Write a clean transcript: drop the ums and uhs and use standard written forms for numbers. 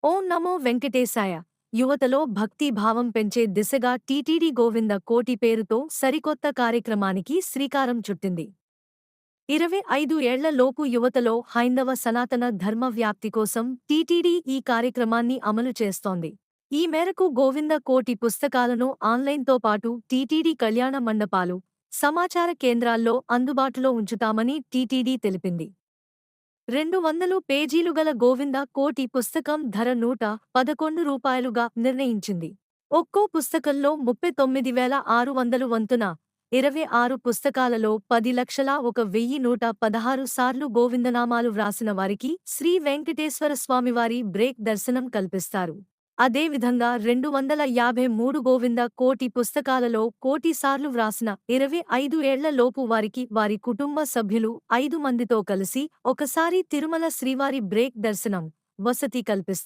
ఓం నమో వెంకటేశాయ. యువతలో భక్తి భావం పెంచే దిశగా టీటీడీ గోవింద కోటి పేరుతో సరికొత్త కార్యక్రమానికి శ్రీకారం చుట్టింది. 25 ఏళ్ల లోపు యువతలో హైందవ సనాతన ధర్మ వ్యాప్తి కోసం టీటీడీ ఈ కార్యక్రమాన్ని అమలు చేస్తోంది. ఈ మేరకు గోవింద కోటి పుస్తకాలను ఆన్లైన్తో పాటు టీటీడీ కళ్యాణ మండపాలు, సమాచార కేంద్రాల్లో అందుబాటులో ఉంచుతామని టీటీడీ తెలిపింది. 200 పేజీలు గల గోవింద కోటి పుస్తకం ధర రూ. 111గా నిర్ణయించింది. ఒక్కో పుస్తకంలో 39,600 వంతున 26 పుస్తకాలలో 10,01,116 సార్లు గోవిందనామాలు వ్రాసిన వారికి శ్రీ వెంకటేశ్వర స్వామివారి బ్రేక్ దర్శనం కల్పిస్తారు. అదేవిధంగా 253 గోవింద కోటి పుస్తకాలలో కోటి సార్లు వ్రాసిన 25 ఏళ్ల లోపు వారికి వారి కుటుంబ సభ్యులు 5 మందితో కలిసి ఒకసారి తిరుమల శ్రీవారి బ్రేక్ దర్శనం, వసతి కల్పిస్తారు.